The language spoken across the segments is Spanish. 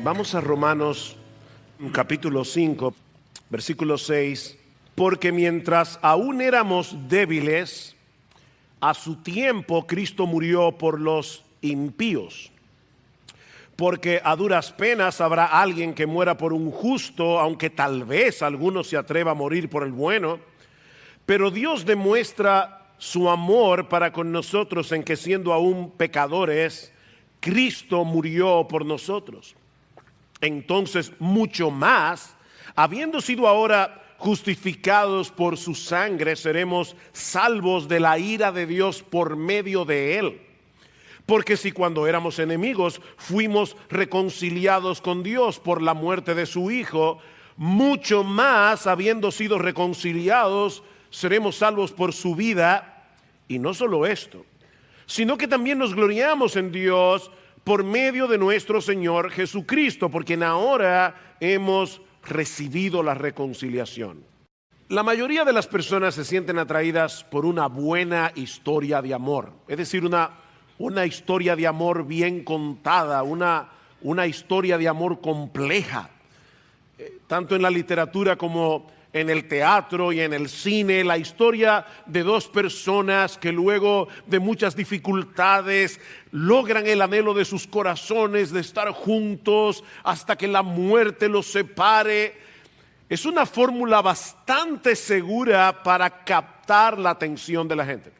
Vamos a Romanos capítulo 5, versículo 6. Porque mientras aún éramos débiles, a su tiempo Cristo murió por los impíos. Porque a duras penas habrá alguien que muera por un justo, aunque tal vez alguno se atreva a morir por el bueno. Pero Dios demuestra su amor para con nosotros en que, siendo aún pecadores, Cristo murió por nosotros. Entonces, mucho más, habiendo sido ahora justificados por su sangre, seremos salvos de la ira de Dios por medio de él. Porque si cuando éramos enemigos fuimos reconciliados con Dios por la muerte de su Hijo, mucho más, habiendo sido reconciliados, seremos salvos por su vida. Y no solo esto, sino que también nos gloriamos en Dios por medio de nuestro Señor Jesucristo, por quien ahora hemos recibido la reconciliación. La mayoría de las personas se sienten atraídas por una buena historia de amor, es decir, una historia de amor bien contada, una historia de amor compleja, tanto en la literatura como en el teatro y en el cine, la historia de dos personas que luego de muchas dificultades logran el anhelo de sus corazones de estar juntos hasta que la muerte los separe. Es una fórmula bastante segura para captar la atención de la gente.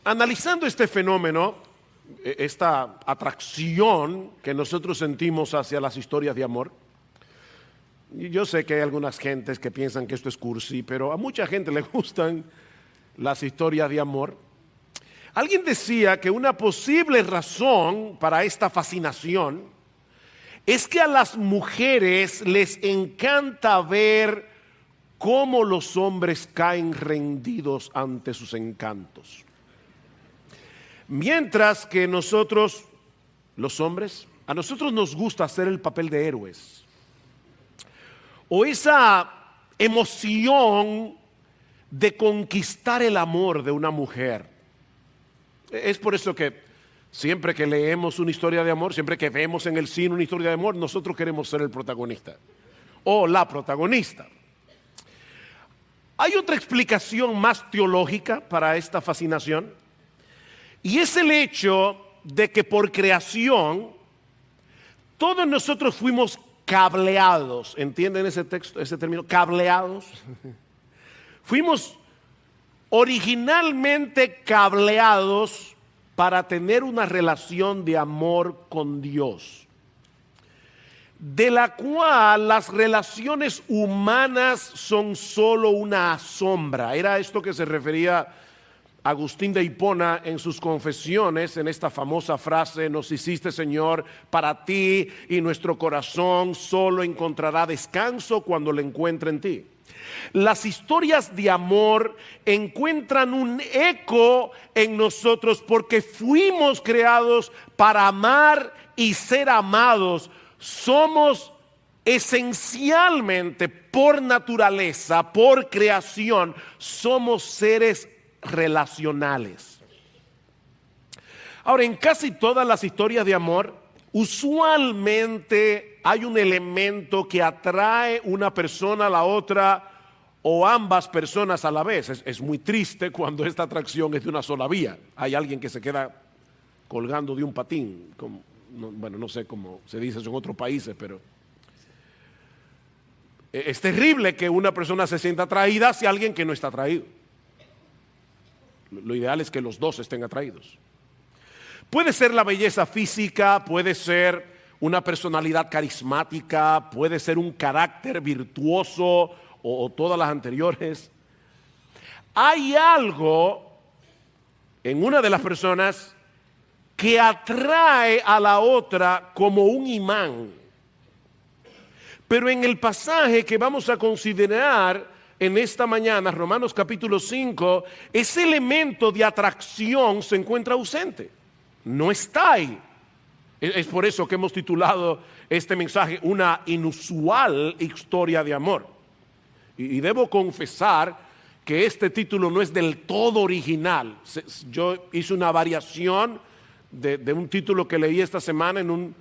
Analizando este fenómeno, esta atracción que nosotros sentimos hacia las historias de amor, yo sé que hay algunas gentes que piensan que esto es cursi, pero a mucha gente le gustan las historias de amor. Alguien decía que una posible razón para esta fascinación es que a las mujeres les encanta ver cómo los hombres caen rendidos ante sus encantos. Mientras que nosotros, los hombres, a nosotros nos gusta hacer el papel de héroes. O esa emoción de conquistar el amor de una mujer. Es por eso que siempre que leemos una historia de amor, siempre que vemos en el cine una historia de amor, nosotros queremos ser el protagonista o la protagonista. Hay otra explicación más teológica para esta fascinación, y es el hecho de que por creación todos nosotros fuimos cableados. ¿Entienden ese texto, ese término? Cableados. Fuimos originalmente cableados para tener una relación de amor con Dios, de la cual las relaciones humanas son solo una sombra. Era esto que se refería Agustín de Hipona en sus confesiones, en esta famosa frase: nos hiciste, Señor, para ti, y nuestro corazón solo encontrará descanso cuando lo encuentre en ti. Las historias de amor encuentran un eco en nosotros porque fuimos creados para amar y ser amados. Somos esencialmente, por naturaleza, por creación, somos seres relacionales. Ahora, en casi todas las historias de amor, usualmente hay un elemento que atrae una persona a la otra o ambas personas a la vez. Es muy triste cuando esta atracción es de una sola vía. Hay alguien que se queda colgando de un patín, no sé cómo se dice eso en otros países, pero es terrible que una persona se sienta atraída hacia alguien que no está atraído. Lo ideal es que los dos estén atraídos. Puede ser la belleza física, puede ser una personalidad carismática, puede ser un carácter virtuoso o todas las anteriores. Hay algo en una de las personas que atrae a la otra como un imán. Pero en el pasaje que vamos a considerar en esta mañana, Romanos capítulo 5, ese elemento de atracción se encuentra ausente. No está ahí. Es por eso que hemos titulado este mensaje una inusual historia de amor. Y debo confesar que este título no es del todo original. Yo hice una variación de un título que leí esta semana en un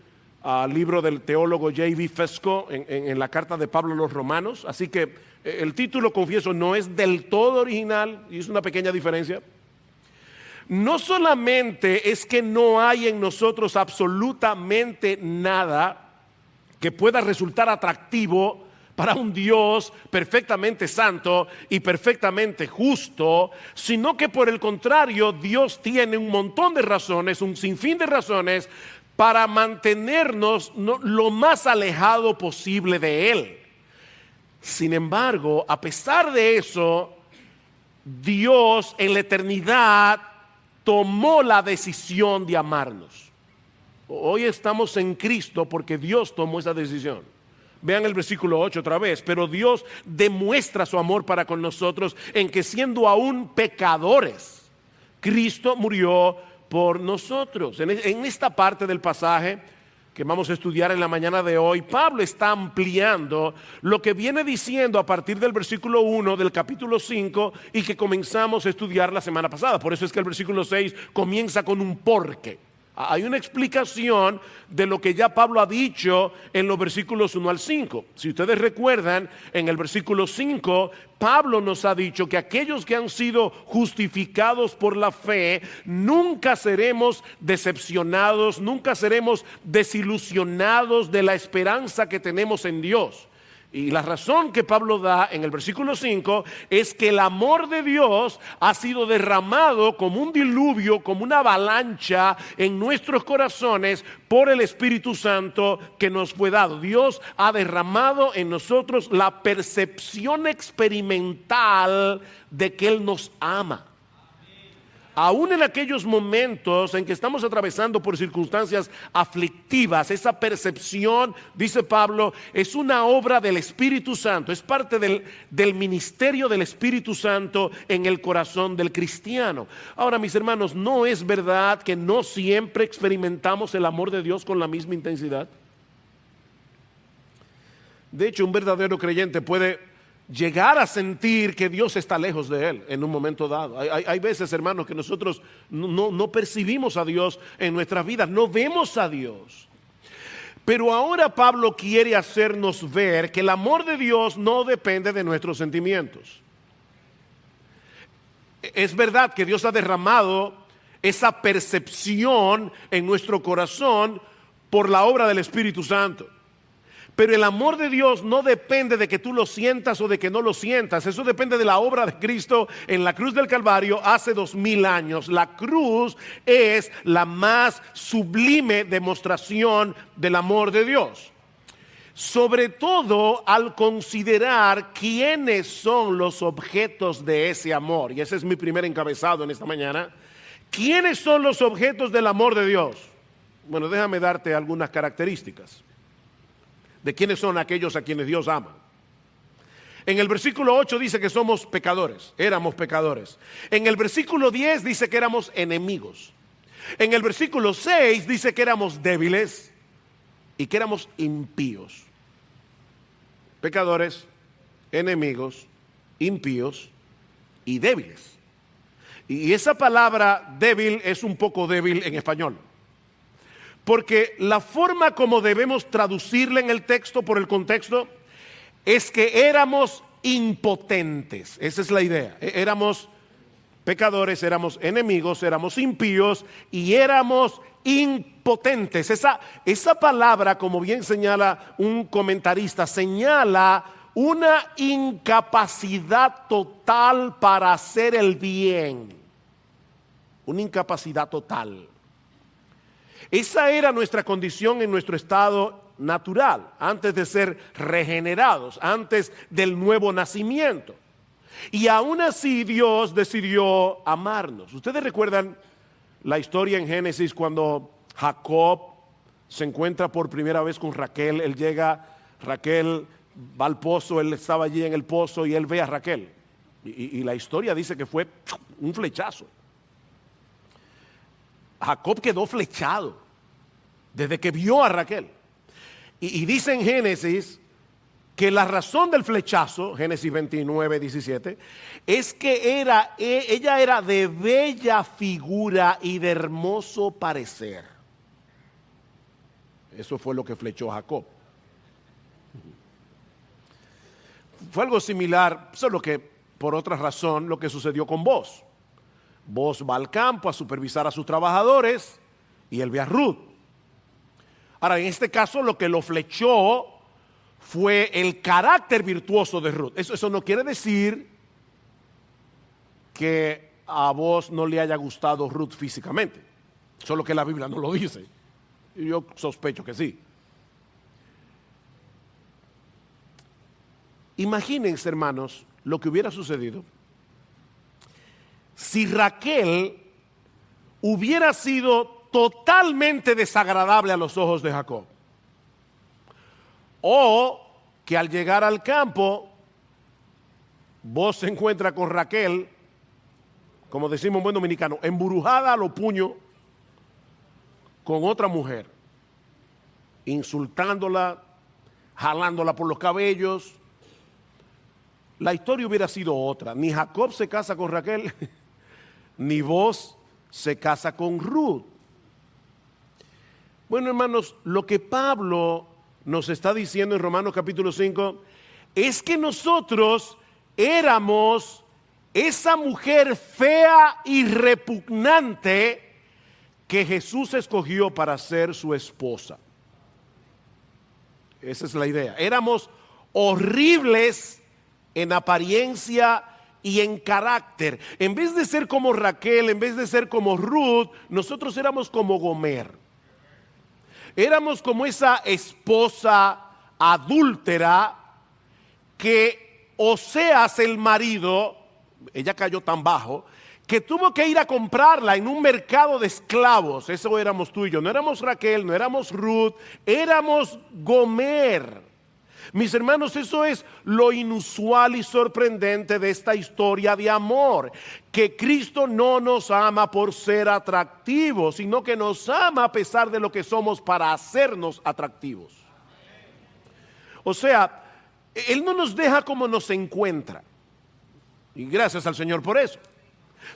libro del teólogo J.B. Fesco en la carta de Pablo a los Romanos. Así que el título, confieso, no es del todo original y es una pequeña diferencia. No solamente es que no hay en nosotros absolutamente nada que pueda resultar atractivo para un Dios perfectamente santo y perfectamente justo, sino que por el contrario, Dios tiene un montón de razones, un sinfín de razones para mantenernos lo más alejado posible de Él. Sin embargo, a pesar de eso, Dios en la eternidad tomó la decisión de amarnos. Hoy estamos en Cristo porque Dios tomó esa decisión. Vean el versículo 8 otra vez. Pero Dios demuestra su amor para con nosotros en que siendo aún pecadores, Cristo murió por nosotros. En esta parte del pasaje que vamos a estudiar en la mañana de hoy, Pablo está ampliando lo que viene diciendo a partir del versículo 1 del capítulo 5 y que comenzamos a estudiar la semana pasada. Por eso es que el versículo 6 comienza con un porque. Hay una explicación de lo que ya Pablo ha dicho en los versículos 1 al 5. Si ustedes recuerdan, en el versículo 5, Pablo nos ha dicho que aquellos que han sido justificados por la fe, nunca seremos decepcionados, nunca seremos desilusionados de la esperanza que tenemos en Dios. Y la razón que Pablo da en el versículo 5 es que el amor de Dios ha sido derramado como un diluvio, como una avalancha en nuestros corazones por el Espíritu Santo que nos fue dado. Dios ha derramado en nosotros la percepción experimental de que Él nos ama. Aún en aquellos momentos en que estamos atravesando por circunstancias aflictivas, esa percepción, dice Pablo, es una obra del Espíritu Santo, es parte del ministerio del Espíritu Santo en el corazón del cristiano. Ahora, mis hermanos, ¿no es verdad que no siempre experimentamos el amor de Dios con la misma intensidad? De hecho, un verdadero creyente puede llegar a sentir que Dios está lejos de él en un momento dado. Hay veces, hermanos, que nosotros no percibimos a Dios en nuestras vidas, no vemos a Dios. Pero ahora Pablo quiere hacernos ver que el amor de Dios no depende de nuestros sentimientos. Es verdad que Dios ha derramado esa percepción en nuestro corazón por la obra del Espíritu Santo. Pero el amor de Dios no depende de que tú lo sientas o de que no lo sientas. Eso depende de la obra de Cristo en la cruz del Calvario hace 2000 años. La cruz es la más sublime demostración del amor de Dios. Sobre todo al considerar quiénes son los objetos de ese amor. Y ese es mi primer encabezado en esta mañana. ¿Quiénes son los objetos del amor de Dios? Bueno, déjame darte algunas características de quiénes son aquellos a quienes Dios ama. En el versículo 8 dice que somos pecadores, éramos pecadores. En el versículo 10 dice que éramos enemigos. En el versículo 6 dice que éramos débiles y que éramos impíos. Pecadores, enemigos, impíos y débiles. Y esa palabra débil es un poco débil en español. Porque la forma como debemos traducirla en el texto por el contexto es que éramos impotentes. Esa es la idea. Éramos pecadores, éramos enemigos, éramos impíos y éramos impotentes. Esa palabra, como bien señala un comentarista, señala una incapacidad total para hacer el bien. Una incapacidad total. Esa era nuestra condición en nuestro estado natural, antes de ser regenerados, antes del nuevo nacimiento. Y aún así Dios decidió amarnos. Ustedes recuerdan la historia en Génesis cuando Jacob se encuentra por primera vez con Raquel. Él llega, Raquel va al pozo, él estaba allí en el pozo y él ve a Raquel. Y la historia dice que fue un flechazo. Jacob quedó flechado desde que vio a Raquel. Y dice en Génesis que la razón del flechazo, Génesis 29, 17, es que ella era de bella figura y de hermoso parecer. Eso fue lo que flechó a Jacob. Fue algo similar, solo que por otra razón, lo que sucedió con Booz. Booz va al campo a supervisar a sus trabajadores y él ve a Ruth. Ahora, en este caso, lo que lo flechó fue el carácter virtuoso de Ruth. Eso no quiere decir que a Booz no le haya gustado Ruth físicamente. Solo que la Biblia no lo dice. Y yo sospecho que sí. Imagínense, hermanos, lo que hubiera sucedido si Raquel hubiera sido totalmente desagradable a los ojos de Jacob. O que al llegar al campo, Booz se encuentra con Raquel, como decimos en buen dominicano, emburujada a los puños con otra mujer, insultándola, jalándola por los cabellos. La historia hubiera sido otra. Ni Jacob se casa con Raquel, ni Booz se casa con Ruth. Bueno, hermanos, lo que Pablo nos está diciendo en Romanos capítulo 5 es que nosotros éramos esa mujer fea y repugnante que Jesús escogió para ser su esposa. Esa es la idea. Éramos horribles en apariencia y en carácter. En vez de ser como Raquel, en vez de ser como Ruth, nosotros éramos como Gomer. Éramos como esa esposa adúltera que Oseas, el marido, ella cayó tan bajo, que tuvo que ir a comprarla en un mercado de esclavos. Eso éramos tú y yo. No éramos Raquel, no éramos Ruth, éramos Gomer. Mis hermanos, eso es lo inusual y sorprendente de esta historia de amor, que Cristo no nos ama por ser atractivos, sino que nos ama a pesar de lo que somos para hacernos atractivos. O sea, Él no nos deja como nos encuentra, y gracias al Señor por eso,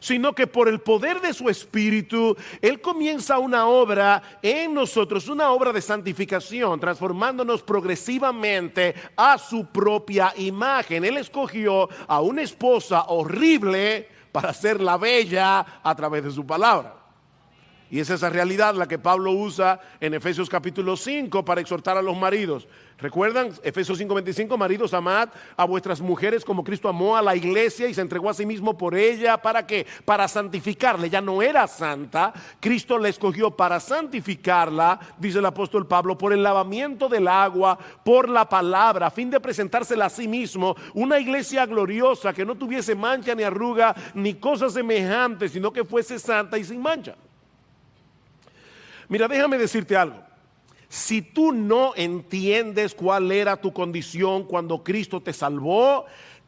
sino que por el poder de su Espíritu, Él comienza una obra en nosotros, una obra de santificación, transformándonos progresivamente a su propia imagen. Él escogió a una esposa horrible para hacerla bella a través de su palabra. Y es esa realidad la que Pablo usa en Efesios capítulo 5 para exhortar a los maridos. ¿Recuerdan? Efesios 5:25, maridos, amad a vuestras mujeres como Cristo amó a la iglesia y se entregó a sí mismo por ella. ¿Para qué? Para santificarla. Ella no era santa. Cristo la escogió para santificarla, dice el apóstol Pablo, por el lavamiento del agua, por la palabra, a fin de presentársela a sí mismo, una iglesia gloriosa que no tuviese mancha ni arruga ni cosa semejante, sino que fuese santa y sin mancha. Mira, déjame decirte algo. Si tú no entiendes cuál era tu condición cuando Cristo te salvó,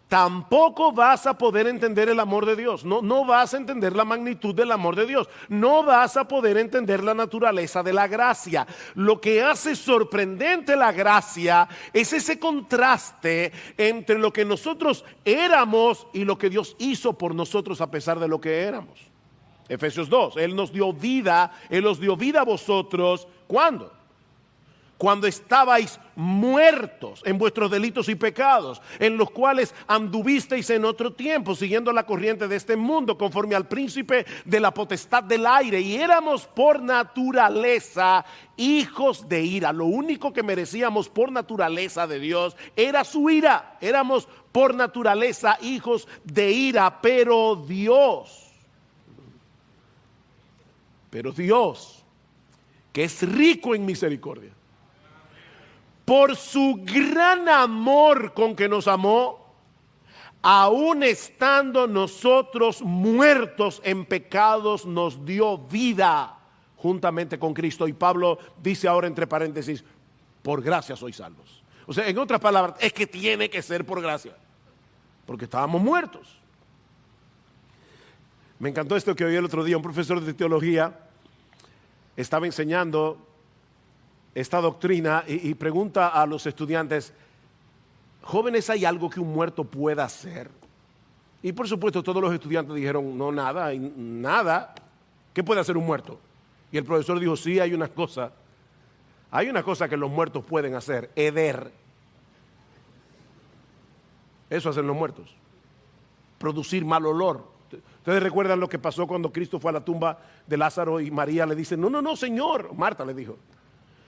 tampoco vas a poder entender el amor de Dios. No vas a entender la magnitud del amor de Dios. No vas a poder entender la naturaleza de la gracia. Lo que hace sorprendente la gracia es ese contraste entre lo que nosotros éramos y lo que Dios hizo por nosotros a pesar de lo que éramos. Efesios 2, Él nos dio vida, Él os dio vida a vosotros. ¿Cuándo? Cuando estabais muertos en vuestros delitos y pecados, en los cuales anduvisteis en otro tiempo, siguiendo la corriente de este mundo, conforme al príncipe de la potestad del aire, y éramos por naturaleza hijos de ira. Lo único que merecíamos por naturaleza de Dios era su ira. Éramos por naturaleza hijos de ira, pero Dios, que es rico en misericordia, por su gran amor con que nos amó, aun estando nosotros muertos en pecados, nos dio vida juntamente con Cristo. Y Pablo dice ahora entre paréntesis, por gracia sois salvos. O sea, en otras palabras, es que tiene que ser por gracia, porque estábamos muertos. Me encantó esto que oí el otro día. Un profesor de teología estaba enseñando esta doctrina y pregunta a los estudiantes: jóvenes, ¿hay algo que un muerto pueda hacer? Y por supuesto todos los estudiantes dijeron: no, nada, nada. ¿Qué puede hacer un muerto? Y el profesor dijo: sí, hay una cosa. Hay una cosa que los muertos pueden hacer, heder. Eso hacen los muertos. Producir mal olor. Ustedes recuerdan lo que pasó cuando Cristo fue a la tumba de Lázaro y María le dice, no, no, no, Señor. Marta le dijo,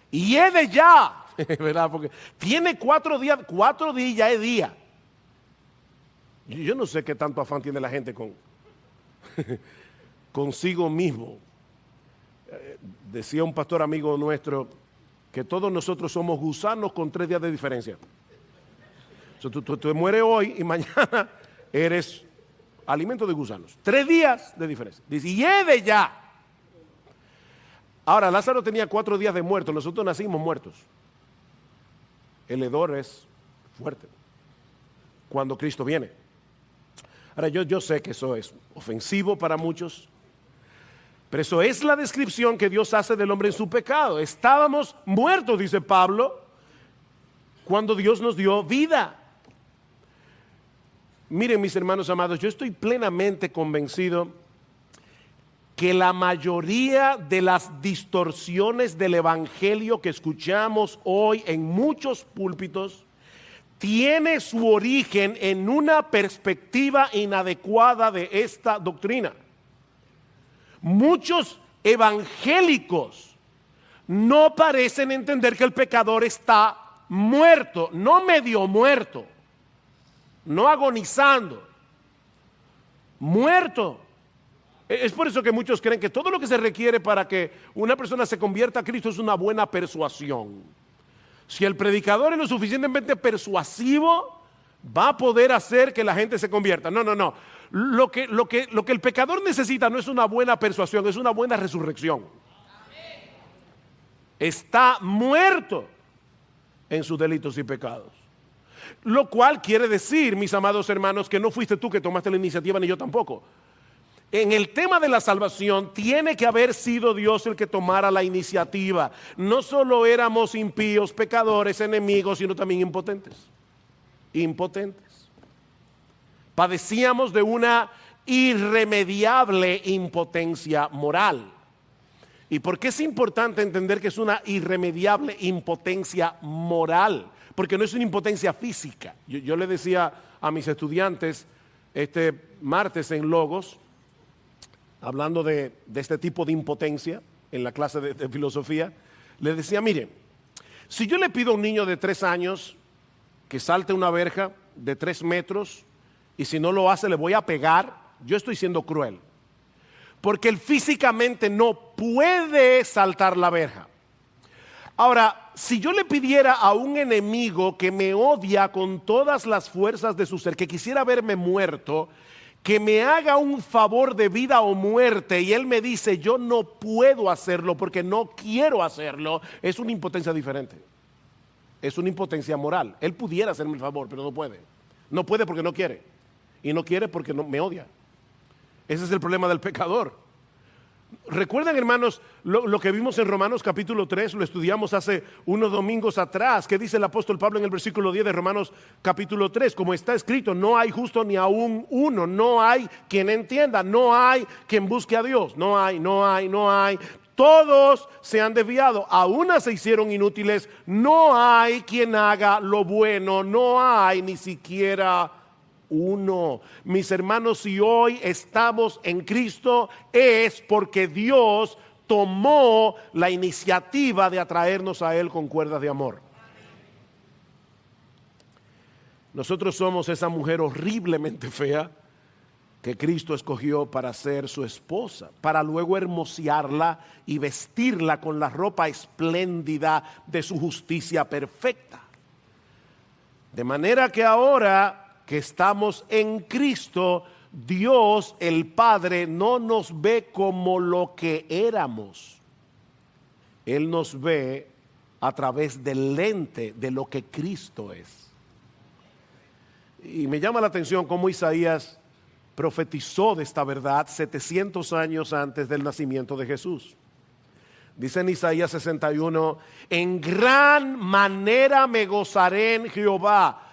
y hede ya, ¿verdad? Porque tiene 4 días ya es día. Yo no sé qué tanto afán tiene la gente consigo mismo. Decía un pastor amigo nuestro que todos nosotros somos gusanos con 3 días de diferencia. O sea, tú te mueres hoy y mañana eres alimento de gusanos. 3 días de diferencia. Dice, y hede ya. Ahora, Lázaro tenía 4 días de muerto, nosotros nacimos muertos. El hedor es fuerte cuando Cristo viene. Ahora, yo sé que eso es ofensivo para muchos, pero eso es la descripción que Dios hace del hombre en su pecado. Estábamos muertos, dice Pablo, cuando Dios nos dio vida. Miren, mis hermanos amados, yo estoy plenamente convencido que la mayoría de las distorsiones del evangelio que escuchamos hoy en muchos púlpitos tiene su origen en una perspectiva inadecuada de esta doctrina. Muchos evangélicos no parecen entender que el pecador está muerto, no medio muerto, no agonizando, muerto. Es por eso que muchos creen que todo lo que se requiere para que una persona se convierta a Cristo es una buena persuasión. Si el predicador es lo suficientemente persuasivo, va a poder hacer que la gente se convierta. No, no, no. Lo que el pecador necesita no es una buena persuasión, es una buena resurrección. Está muerto en sus delitos y pecados. Lo cual quiere decir, mis amados hermanos, que no fuiste tú que tomaste la iniciativa, ni yo tampoco. En el tema de la salvación tiene que haber sido Dios el que tomara la iniciativa. No solo éramos impíos, pecadores, enemigos, sino también impotentes. Impotentes. Padecíamos de una irremediable impotencia moral. ¿Y por qué es importante entender que es una irremediable impotencia moral? Porque no es una impotencia física. Yo le decía a mis estudiantes este martes en Logos, hablando de este tipo de impotencia en la clase de filosofía, le decía, miren, si yo le pido a un niño de 3 años que salte una verja de 3 metros y si no lo hace le voy a pegar, yo estoy siendo cruel. Porque él físicamente no puede saltar la verja. Ahora, si yo le pidiera a un enemigo que me odia con todas las fuerzas de su ser, que quisiera verme muerto, que me haga un favor de vida o muerte y él me dice yo no puedo hacerlo porque no quiero hacerlo, es una impotencia diferente. Es una impotencia moral. Él pudiera hacerme el favor, pero no puede. No puede porque no quiere. Y no quiere porque no, me odia. Ese es el problema del pecador. Recuerdan, hermanos, lo que vimos en Romanos capítulo 3, lo estudiamos hace unos domingos atrás. ¿Qué dice el apóstol Pablo en el versículo 10 de Romanos capítulo 3? Como está escrito, no hay justo ni aún uno, no hay quien entienda, no hay quien busque a Dios, no hay. Todos se han desviado, a una se hicieron inútiles, no hay quien haga lo bueno, no hay ni siquiera uno. Mis hermanos, si hoy estamos en Cristo es porque Dios tomó la iniciativa de atraernos a Él con cuerdas de amor. Nosotros somos esa mujer horriblemente fea que Cristo escogió para ser su esposa, para luego hermosearla y vestirla con la ropa espléndida de su justicia perfecta. De manera que ahora que estamos en Cristo, Dios el Padre no nos ve como lo que éramos. Él nos ve a través del lente de lo que Cristo es. Y me llama la atención cómo Isaías profetizó de esta verdad 700 años antes del nacimiento de Jesús. Dice en Isaías 61, en gran manera me gozaré en Jehová.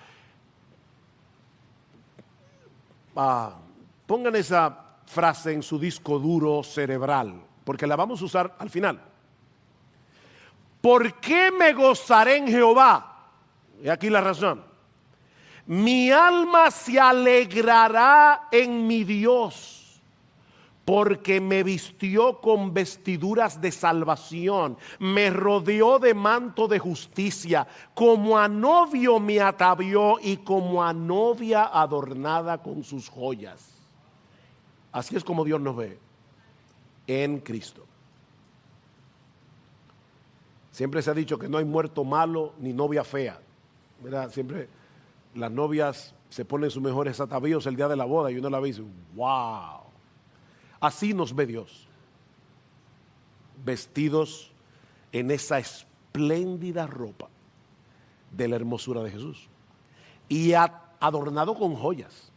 Pongan esa frase en su disco duro cerebral, porque la vamos a usar al final. ¿Por qué me gozaré en Jehová? Y aquí la razón. Mi alma se alegrará en mi Dios, porque me vistió con vestiduras de salvación, me rodeó de manto de justicia, como a novio me atavió y como a novia adornada con sus joyas. Así es como Dios nos ve en Cristo. Siempre se ha dicho que no hay muerto malo ni novia fea, ¿verdad? Siempre las novias se ponen sus mejores atavíos el día de la boda y uno la ve y dice, wow. Así nos ve Dios, vestidos en esa espléndida ropa de la hermosura de Jesús y adornado con joyas.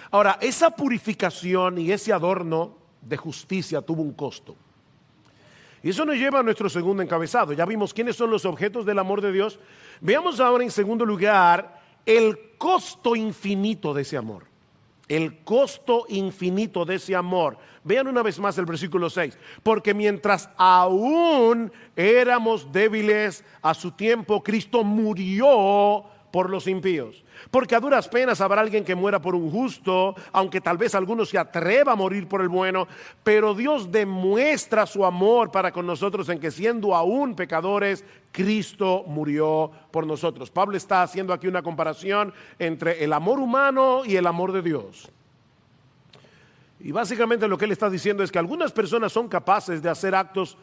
Ahora, esa purificación y ese adorno de justicia tuvo un costo. Y eso nos lleva a nuestro segundo encabezado. Ya vimos quiénes son los objetos del amor de Dios. Veamos ahora en segundo lugar el costo infinito de ese amor. El costo infinito de ese amor. Vean una vez más el versículo 6. Porque mientras aún éramos débiles, a su tiempo Cristo murió por los impíos. Porque a duras penas habrá alguien que muera por un justo, aunque tal vez alguno se atreva a morir por el bueno, pero Dios demuestra su amor para con nosotros en que siendo aún pecadores, Cristo murió por nosotros. Pablo está haciendo aquí una comparación entre el amor humano y el amor de Dios. Y básicamente lo que él está diciendo es que algunas personas son capaces de hacer actos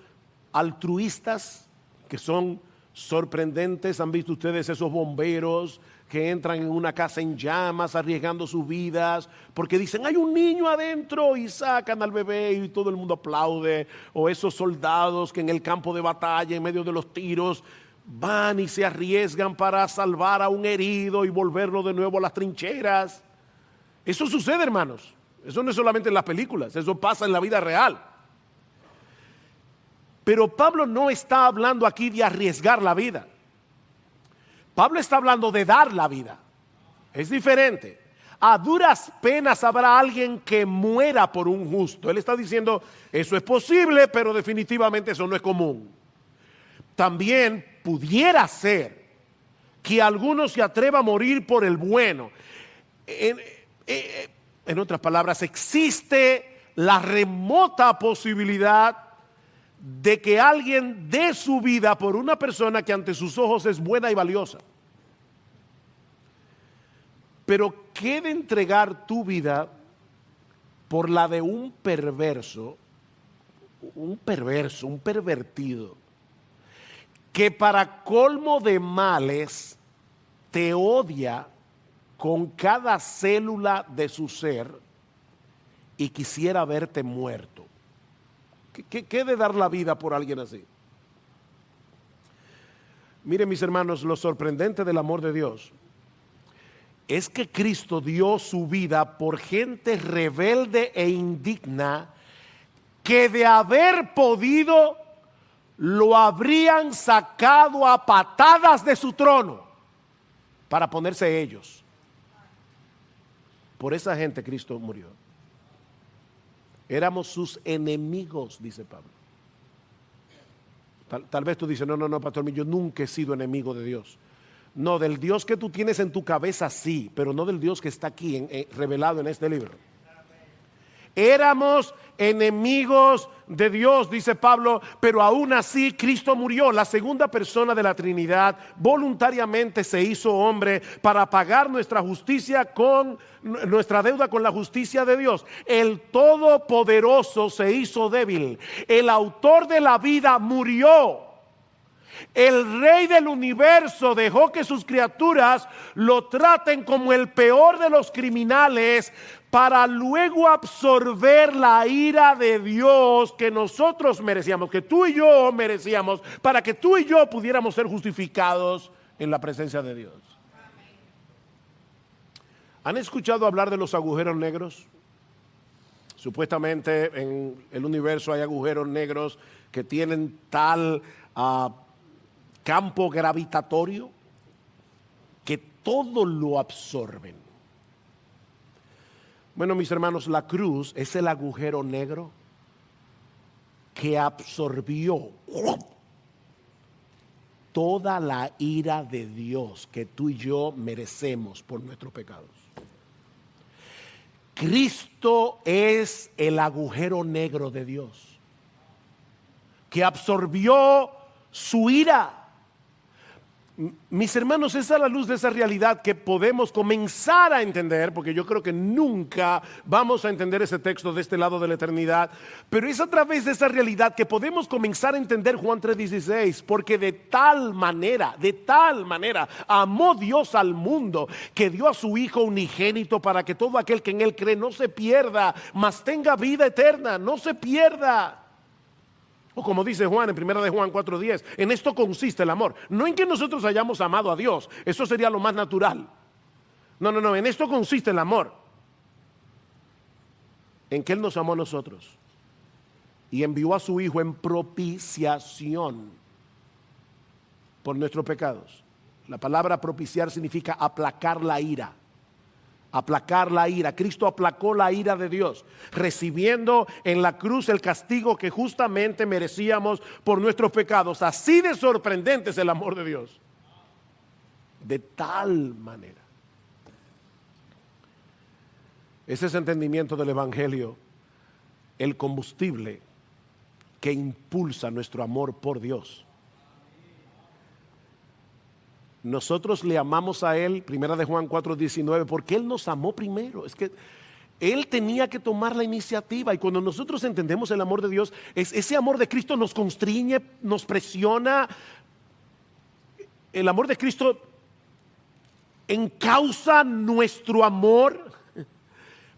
altruistas que son sorprendentes. ¿Han visto ustedes esos bomberos que entran en una casa en llamas arriesgando sus vidas porque dicen hay un niño adentro y sacan al bebé y todo el mundo aplaude? O esos soldados que en el campo de batalla, en medio de los tiros, van y se arriesgan para salvar a un herido y volverlo de nuevo a las trincheras. Eso sucede, hermanos. Eso no es solamente en las películas, eso pasa en la vida real. Pero Pablo no está hablando aquí de arriesgar la vida. Pablo está hablando de dar la vida. Es diferente. A duras penas habrá alguien que muera por un justo. Él está diciendo, eso es posible, pero definitivamente eso no es común. También pudiera ser que alguno se atreva a morir por el bueno. En otras palabras, existe la remota posibilidad de que alguien dé su vida por una persona que ante sus ojos es buena y valiosa. Pero ¿qué de entregar tu vida por la de un perverso, un pervertido, que para colmo de males te odia con cada célula de su ser y quisiera verte muerto? ¿Qué de dar la vida por alguien así? Miren, mis hermanos, lo sorprendente del amor de Dios es que Cristo dio su vida por gente rebelde e indigna que de haber podido lo habrían sacado a patadas de su trono para ponerse ellos. Por esa gente Cristo murió. Éramos sus enemigos, dice Pablo. Tal vez tú dices, no, pastor, yo nunca he sido enemigo de Dios. No, del Dios que tú tienes en tu cabeza sí, pero no del Dios que está aquí revelado en este libro. Éramos enemigos de Dios, dice Pablo, pero aún así Cristo murió. La segunda persona de la Trinidad voluntariamente se hizo hombre para pagar nuestra justicia con nuestra deuda con la justicia de Dios. El Todopoderoso se hizo débil. El autor de la vida murió. El Rey del universo dejó que sus criaturas lo traten como el peor de los criminales para luego absorber la ira de Dios que nosotros merecíamos, que tú y yo merecíamos, para que tú y yo pudiéramos ser justificados en la presencia de Dios. ¿Han escuchado hablar de los agujeros negros? Supuestamente en el universo hay agujeros negros que tienen tal campo gravitatorio que todo lo absorben. Bueno, mis hermanos, la cruz es el agujero negro que absorbió toda la ira de Dios que tú y yo merecemos por nuestros pecados. Cristo es el agujero negro de Dios que absorbió su ira. Mis hermanos, es a la luz de esa realidad que podemos comenzar a entender, porque yo creo que nunca vamos a entender ese texto de este lado de la eternidad, pero es a través de esa realidad que podemos comenzar a entender Juan 3:16, porque de tal manera amó Dios al mundo, que dio a su Hijo unigénito para que todo aquel que en Él cree no se pierda, mas tenga vida eterna, no se pierda. O como dice Juan en 1 de Juan 4:10, en esto consiste el amor. No en que nosotros hayamos amado a Dios, eso sería lo más natural. No, en esto consiste el amor. En que Él nos amó a nosotros y envió a su Hijo en propiciación por nuestros pecados. La palabra propiciar significa aplacar la ira. Aplacar la ira. Cristo aplacó la ira de Dios, recibiendo en la cruz el castigo que justamente merecíamos por nuestros pecados. Así de sorprendente es el amor de Dios. De tal manera. Ese es el entendimiento del Evangelio, el combustible que impulsa nuestro amor por Dios. Nosotros le amamos a Él, 1 de Juan 4:19, porque Él nos amó primero. Es que Él tenía que tomar la iniciativa, y cuando nosotros entendemos el amor de Dios, ese amor de Cristo nos constriñe, nos presiona. El amor de Cristo encausa nuestro amor,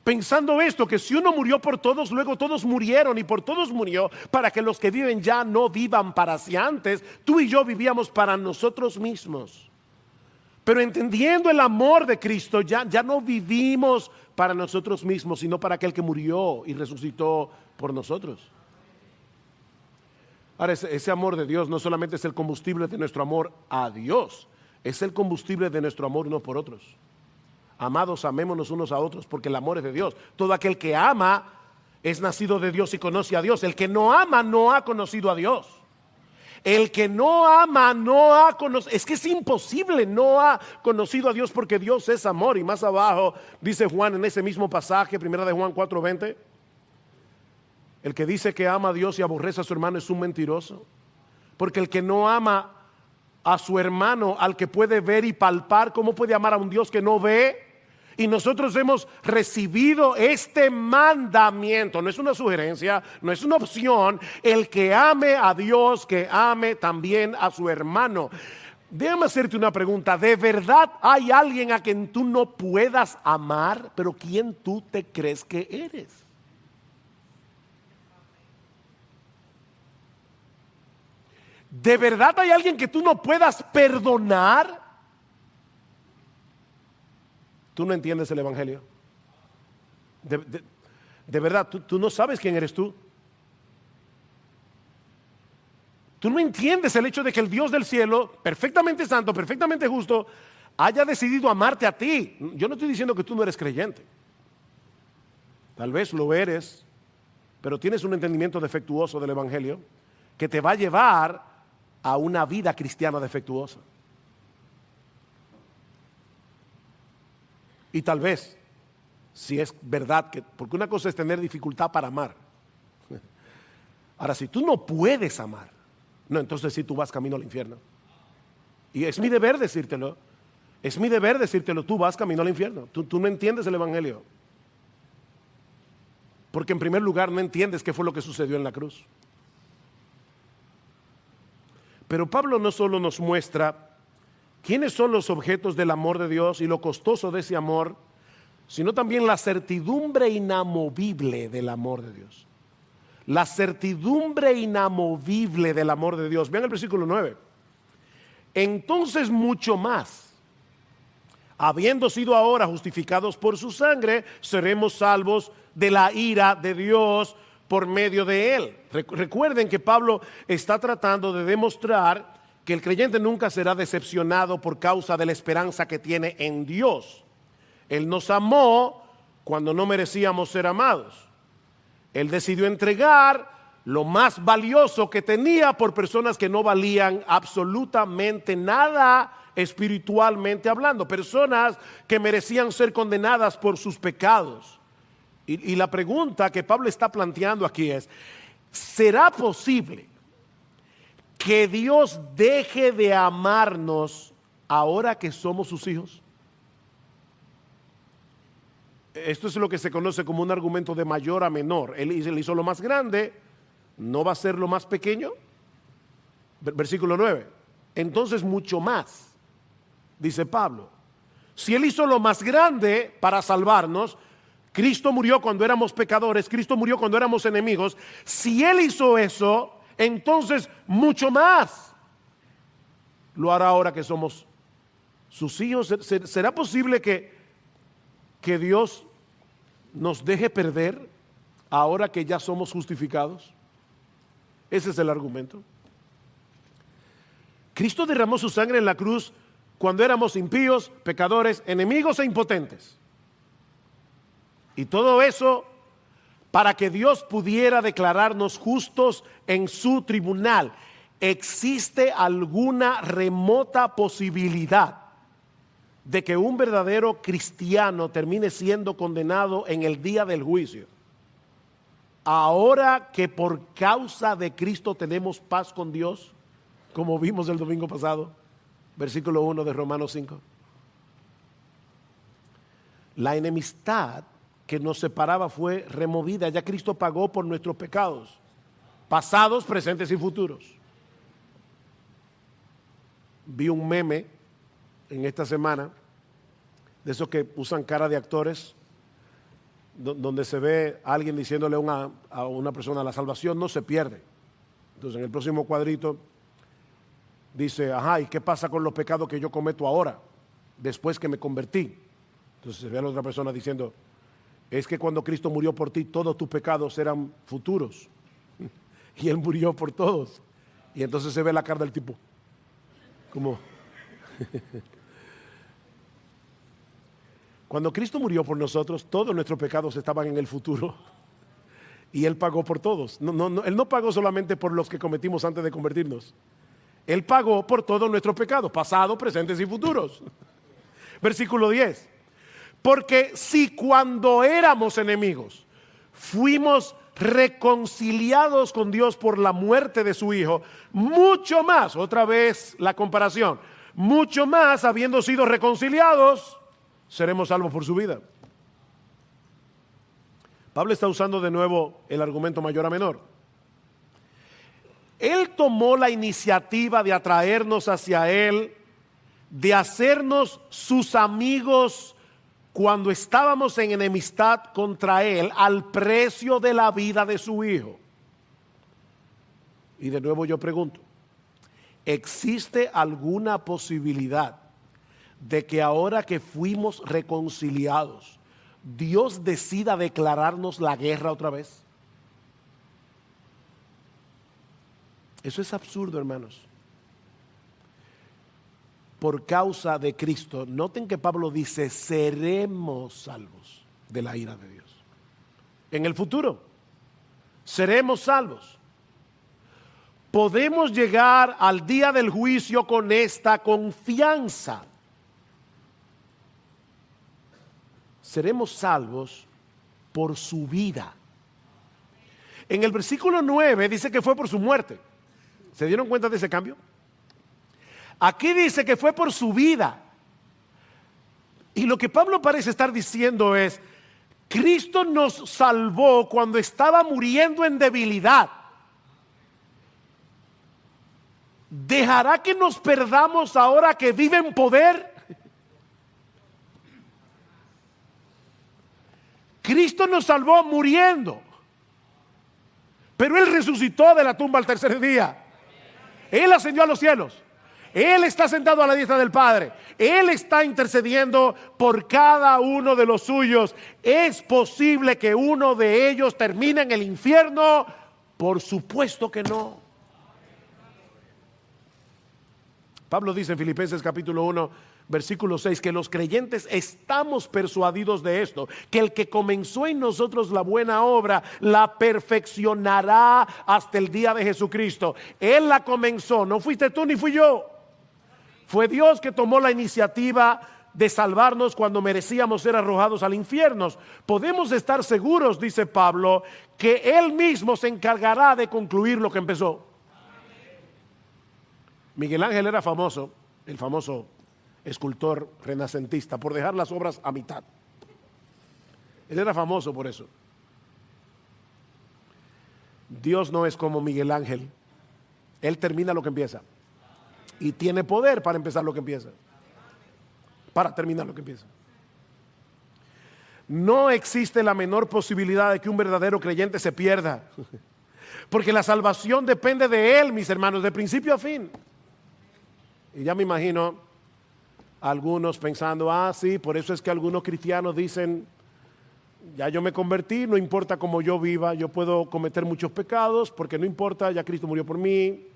pensando esto, que si uno murió por todos, luego todos murieron y por todos murió, para que los que viven ya no vivan para si antes. Tú y yo vivíamos para nosotros mismos. Pero entendiendo el amor de Cristo, ya no vivimos para nosotros mismos, sino para aquel que murió y resucitó por nosotros. Ahora, ese amor de Dios no solamente es el combustible de nuestro amor a Dios, es el combustible de nuestro amor unos por otros. Amados, amémonos unos a otros, porque el amor es de Dios. Todo aquel que ama es nacido de Dios y conoce a Dios. El que no ama no ha conocido a Dios. El que no ama no ha conocido, es que es imposible, no ha conocido a Dios, porque Dios es amor. Y más abajo dice Juan en ese mismo pasaje, 1 de Juan 4:20, el que dice que ama a Dios y aborrece a su hermano es un mentiroso, porque el que no ama a su hermano, al que puede ver y palpar, ¿cómo puede amar a un Dios que no ve? Y nosotros hemos recibido este mandamiento. No es una sugerencia, no es una opción. El que ame a Dios, que ame también a su hermano. Déjame hacerte una pregunta. ¿De verdad hay alguien a quien tú no puedas amar? Pero ¿quién tú te crees que eres? ¿De verdad hay alguien que tú no puedas perdonar? Tú no entiendes el Evangelio. De verdad, tú no sabes quién eres tú. Tú no entiendes el hecho de que el Dios del cielo, perfectamente santo, perfectamente justo, haya decidido amarte a ti. Yo no estoy diciendo que tú no eres creyente. Tal vez lo eres, pero tienes un entendimiento defectuoso del Evangelio que te va a llevar a una vida cristiana defectuosa. Y tal vez, si es verdad que, porque una cosa es tener dificultad para amar. Ahora, si tú no puedes amar, no, entonces sí tú vas camino al infierno. Y es mi deber decírtelo. Es mi deber decírtelo, tú vas camino al infierno. Tú no entiendes el Evangelio. Porque en primer lugar no entiendes qué fue lo que sucedió en la cruz. Pero Pablo no solo nos muestra quiénes son los objetos del amor de Dios y lo costoso de ese amor, sino también la certidumbre inamovible del amor de Dios. La certidumbre inamovible del amor de Dios. Vean el versículo 9. Entonces mucho más, habiendo sido ahora justificados por su sangre, seremos salvos de la ira de Dios por medio de él. Recuerden que Pablo está tratando de demostrar que el creyente nunca será decepcionado por causa de la esperanza que tiene en Dios. Él nos amó cuando no merecíamos ser amados. Él decidió entregar lo más valioso que tenía por personas que no valían absolutamente nada espiritualmente hablando, personas que merecían ser condenadas por sus pecados. Y la pregunta que Pablo está planteando aquí es: ¿será posible que Dios deje de amarnos ahora que somos sus hijos? Esto es lo que se conoce como un argumento de mayor a menor. Él hizo lo más grande, ¿no va a ser lo más pequeño? Versículo 9. Entonces mucho más, dice Pablo. Si Él hizo lo más grande para salvarnos, Cristo murió cuando éramos pecadores, Cristo murió cuando éramos enemigos. Si Él hizo eso, entonces mucho más lo hará ahora que somos sus hijos. ¿Será posible que Dios nos deje perder ahora que ya somos justificados? Ese es el argumento. Cristo derramó su sangre en la cruz cuando éramos impíos, pecadores, enemigos e impotentes. Y todo eso para que Dios pudiera declararnos justos en su tribunal. ¿Existe alguna remota posibilidad de que un verdadero cristiano termine siendo condenado en el día del juicio, ahora que por causa de Cristo tenemos paz con Dios, como vimos el domingo pasado, versículo 1 de Romanos 5? La enemistad que nos separaba fue removida. Ya Cristo pagó por nuestros pecados, pasados, presentes y futuros. Vi un meme en esta semana, de esos que usan cara de actores, donde se ve a alguien diciéndole a una persona: la salvación no se pierde. Entonces en el próximo cuadrito dice: ajá, ¿y qué pasa con los pecados que yo cometo ahora, después que me convertí? Entonces se ve a la otra persona diciendo: es que cuando Cristo murió por ti, todos tus pecados eran futuros y Él murió por todos. Y entonces se ve la cara del tipo como cuando Cristo murió por nosotros, todos nuestros pecados estaban en el futuro y Él pagó por todos. Él no pagó solamente por los que cometimos antes de convertirnos. Él pagó por todos nuestros pecados, pasados, presentes y futuros. Versículo 10. Porque si cuando éramos enemigos fuimos reconciliados con Dios por la muerte de su Hijo, mucho más, otra vez la comparación, mucho más, habiendo sido reconciliados, seremos salvos por su vida. Pablo está usando de nuevo el argumento mayor a menor. Él tomó la iniciativa de atraernos hacia Él, de hacernos sus amigos cuando estábamos en enemistad contra Él, al precio de la vida de su Hijo. Y de nuevo yo pregunto: ¿existe alguna posibilidad de que ahora que fuimos reconciliados, Dios decida declararnos la guerra otra vez? Eso es absurdo, hermanos. Por causa de Cristo, noten que Pablo dice: seremos salvos de la ira de Dios. En el futuro, seremos salvos. Podemos llegar al día del juicio con esta confianza. Seremos salvos por su vida. En el versículo 9 dice que fue por su muerte. ¿Se dieron cuenta de ese cambio? Aquí dice que fue por su vida. Y lo que Pablo parece estar diciendo es: Cristo nos salvó cuando estaba muriendo en debilidad. ¿Dejará que nos perdamos ahora que vive en poder? Cristo nos salvó muriendo, pero Él resucitó de la tumba al tercer día. Él ascendió a los cielos. Él está sentado a la diestra del Padre. Él está intercediendo por cada uno de los suyos. ¿Es posible que uno de ellos termine en el infierno? Por supuesto que no. Pablo dice en Filipenses capítulo 1, versículo 6, que los creyentes estamos persuadidos de esto, que el que comenzó en nosotros la buena obra, la perfeccionará hasta el día de Jesucristo. Él la comenzó, no fuiste tú ni fui yo. Fue Dios que tomó la iniciativa de salvarnos cuando merecíamos ser arrojados al infierno. Podemos estar seguros, dice Pablo, que Él mismo se encargará de concluir lo que empezó. Miguel Ángel era famoso, el famoso escultor renacentista, por dejar las obras a mitad. Él era famoso por eso. Dios no es como Miguel Ángel. Él termina lo que empieza. Y tiene poder para empezar lo que empieza. Para terminar lo que empieza. No existe la menor posibilidad de que un verdadero creyente se pierda. Porque la salvación depende de Él, mis hermanos, de principio a fin. Y ya me imagino algunos pensando, sí, por eso es que algunos cristianos dicen, ya yo me convertí, no importa cómo yo viva, yo puedo cometer muchos pecados, porque no importa, ya Cristo murió por mí.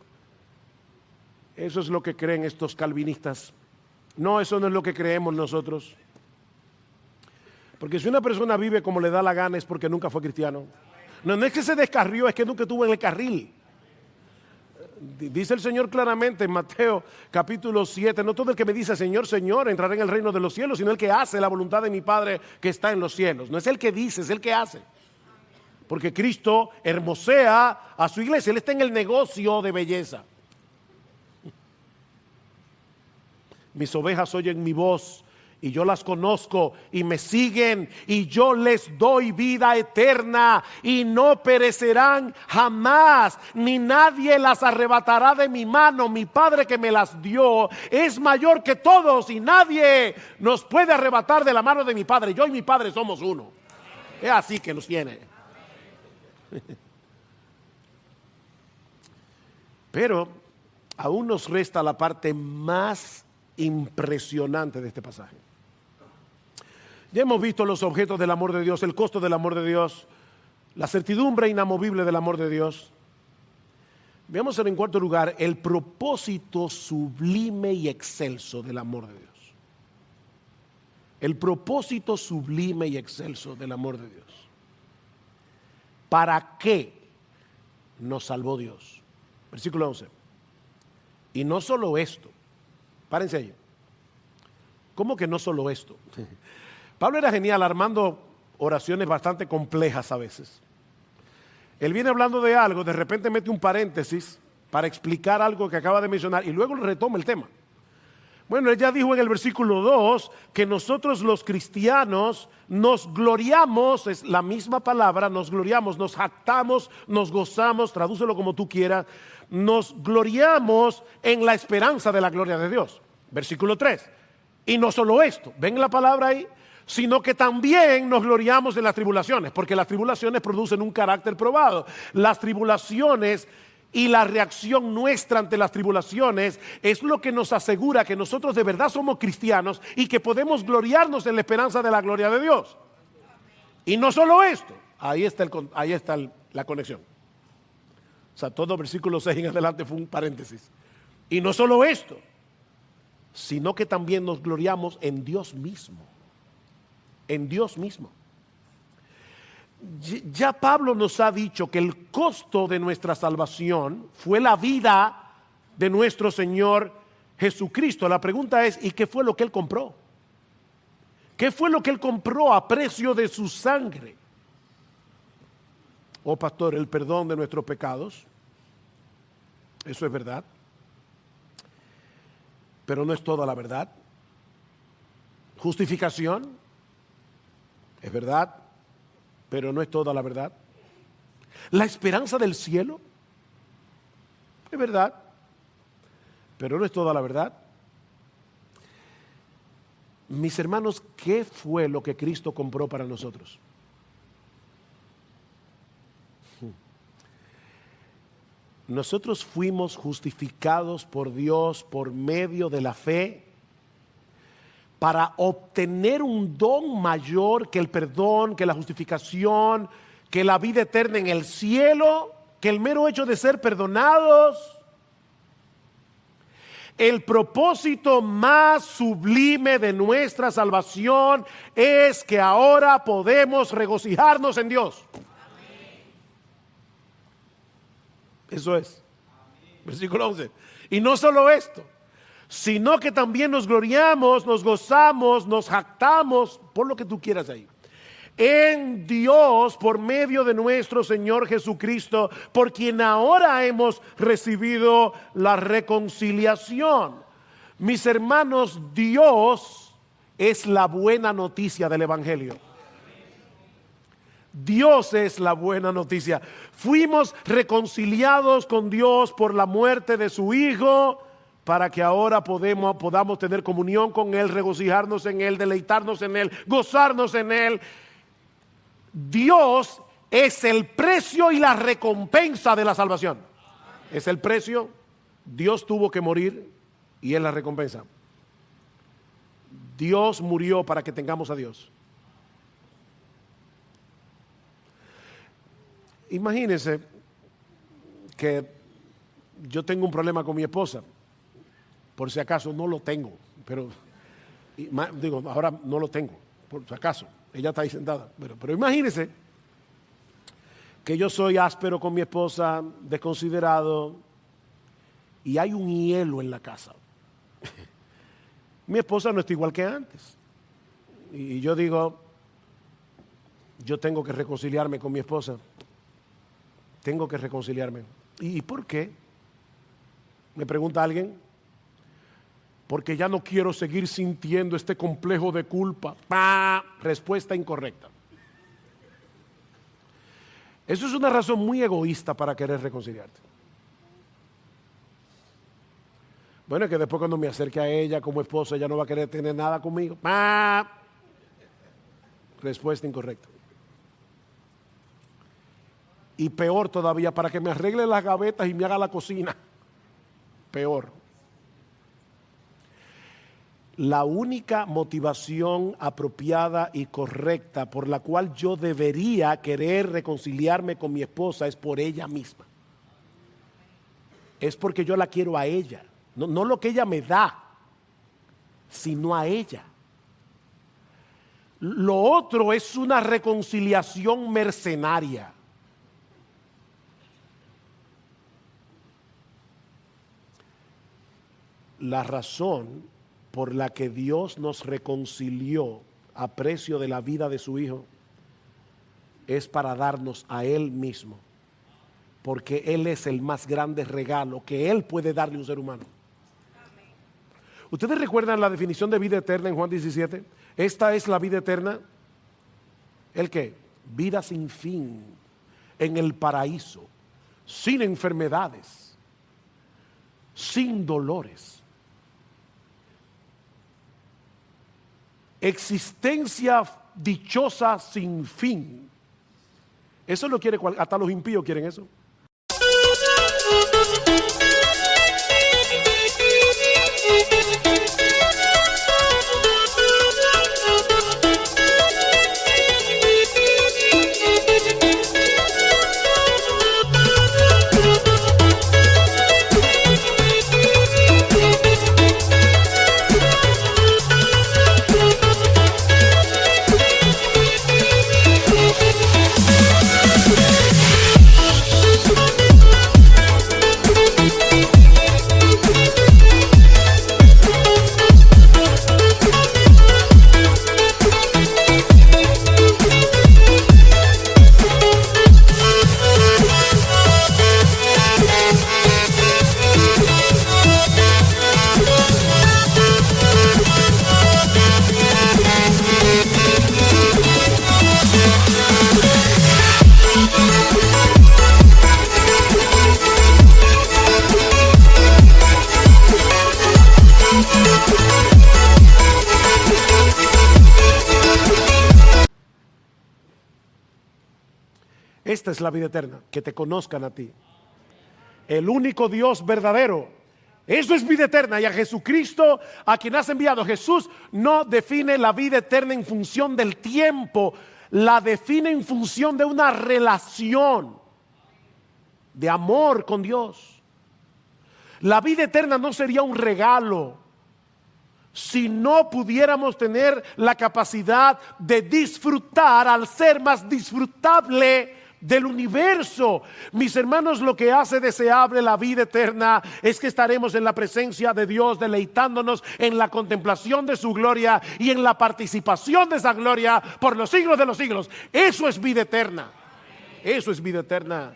Eso es lo que creen estos calvinistas. No, eso no es lo que creemos nosotros. Porque si una persona vive como le da la gana es porque nunca fue cristiano. No es que se descarrió, es que nunca estuvo en el carril. Dice el Señor claramente en Mateo capítulo 7, no todo el que me dice Señor, Señor entrará en el reino de los cielos, sino el que hace la voluntad de mi Padre que está en los cielos. No es el que dice, es el que hace. Porque Cristo hermosea a su iglesia, Él está en el negocio de belleza. Mis ovejas oyen mi voz y yo las conozco y me siguen y yo les doy vida eterna y no perecerán jamás, ni nadie las arrebatará de mi mano. Mi Padre que me las dio es mayor que todos y nadie nos puede arrebatar de la mano de mi Padre. Yo y mi Padre somos uno. Es así que nos tiene. Pero aún nos resta la parte más impresionante de este pasaje. Ya hemos visto los objetos del amor de Dios, el costo del amor de Dios, la certidumbre inamovible del amor de Dios. Veamos en cuarto lugar el propósito sublime y excelso del amor de Dios. El propósito sublime y excelso del amor de Dios. ¿Para qué nos salvó Dios? Versículo 11. Y no solo esto. Párense ahí. ¿Cómo que no solo esto? Pablo era genial armando oraciones bastante complejas a veces. Él viene hablando de algo, de repente mete un paréntesis para explicar algo que acaba de mencionar y luego retoma el tema. Bueno, él ya dijo en el versículo 2 que nosotros los cristianos nos gloriamos, es la misma palabra, nos gloriamos, nos jactamos, nos gozamos, tradúcelo como tú quieras, nos gloriamos en la esperanza de la gloria de Dios. Versículo 3. Y no solo esto, ven la palabra ahí, sino que también nos gloriamos en las tribulaciones, porque las tribulaciones producen un carácter probado. Las tribulaciones y la reacción nuestra ante las tribulaciones es lo que nos asegura que nosotros de verdad somos cristianos y que podemos gloriarnos en la esperanza de la gloria de Dios. Y no solo esto, ahí está la conexión. O sea, todo versículo 6 en adelante fue un paréntesis. Y no solo esto, sino que también nos gloriamos en Dios mismo. En Dios mismo. Ya Pablo nos ha dicho que el costo de nuestra salvación fue la vida de nuestro Señor Jesucristo. La pregunta es, ¿y qué fue lo que Él compró? ¿Qué fue lo que Él compró a precio de su sangre? Oh pastor, el perdón de nuestros pecados. Eso es verdad. Pero no es toda la verdad. Justificación. Es verdad. Pero no es toda la verdad. La esperanza del cielo. Es verdad. Pero no es toda la verdad. Mis hermanos, ¿qué fue lo que Cristo compró para nosotros? Nosotros fuimos justificados por Dios por medio de la fe para obtener un don mayor que el perdón, que la justificación, que la vida eterna en el cielo, que el mero hecho de ser perdonados. El propósito más sublime de nuestra salvación es que ahora podemos regocijarnos en Dios. Eso es. Versículo 11. Y no solo esto, sino que también nos gloriamos, nos gozamos, nos jactamos, por lo que tú quieras ahí, en Dios por medio de nuestro Señor Jesucristo, por quien ahora hemos recibido la reconciliación. Mis hermanos, Dios es la buena noticia del Evangelio. Dios es la buena noticia. Fuimos reconciliados con Dios por la muerte de su Hijo, para que ahora podamos tener comunión con Él, regocijarnos en Él, deleitarnos en Él, gozarnos en Él. Dios es el precio y la recompensa de la salvación. Es el precio. Dios tuvo que morir y es la recompensa. Dios murió para que tengamos a Dios. Imagínense que yo tengo un problema con mi esposa. Por si acaso no lo tengo, pero digo, ahora no lo tengo, por si acaso. Ella está ahí sentada. Pero imagínense que yo soy áspero con mi esposa, desconsiderado, y hay un hielo en la casa. Mi esposa no está igual que antes. Y yo digo, yo tengo que reconciliarme con mi esposa. Tengo que reconciliarme. ¿Y por qué? Me pregunta alguien. Porque ya no quiero seguir sintiendo este complejo de culpa. Respuesta incorrecta. Eso es una razón muy egoísta para querer reconciliarte. Bueno, es que después cuando me acerque a ella como esposa, ella no va a querer tener nada conmigo. Respuesta incorrecta. Y peor todavía, para que me arregle las gavetas y me haga la cocina. Peor. La única motivación apropiada y correcta por la cual yo debería querer reconciliarme con mi esposa es por ella misma. Es porque yo la quiero a ella. No lo que ella me da, sino a ella. Lo otro es una reconciliación mercenaria. La razón por la que Dios nos reconcilió a precio de la vida de su Hijo es para darnos a Él mismo, porque Él es el más grande regalo que Él puede darle a un ser humano. ¿Ustedes recuerdan la definición de vida eterna en Juan 17? Esta es la vida eterna. ¿El qué? Vida sin fin, en el paraíso, sin enfermedades, sin dolores. Existencia dichosa sin fin. Eso lo quiere, hasta los impíos quieren eso. Esta es la vida eterna, que te conozcan a ti, el único Dios verdadero. Eso es vida eterna, y a Jesucristo, a quien has enviado. Jesús no define la vida eterna en función del tiempo, la define en función de una relación de amor con Dios. La vida eterna no sería un regalo si no pudiéramos tener la capacidad de disfrutar al ser más disfrutable del universo. Mis hermanos, lo que hace deseable la vida eterna es que estaremos en la presencia de Dios, deleitándonos en la contemplación de su gloria y en la participación de esa gloria por los siglos de los siglos. Eso es vida eterna. Eso es vida eterna.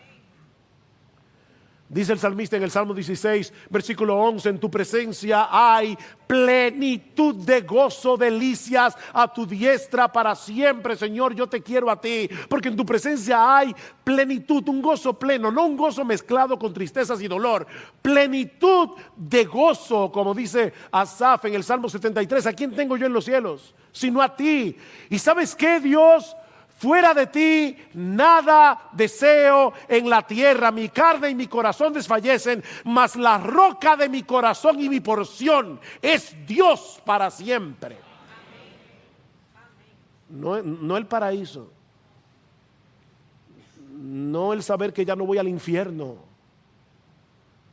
Dice el salmista en el Salmo 16, versículo 11: en tu presencia hay plenitud de gozo, delicias a tu diestra para siempre. Señor, yo te quiero a ti, porque en tu presencia hay plenitud, un gozo pleno, no un gozo mezclado con tristezas y dolor. Plenitud de gozo, como dice Asaf en el Salmo 73, ¿a quién tengo yo en los cielos? Sino a ti. ¿Y sabes qué, Dios? Fuera de ti nada deseo en la tierra. Mi carne y mi corazón desfallecen, mas la roca de mi corazón y mi porción es Dios para siempre. No el paraíso, no el saber que ya no voy al infierno.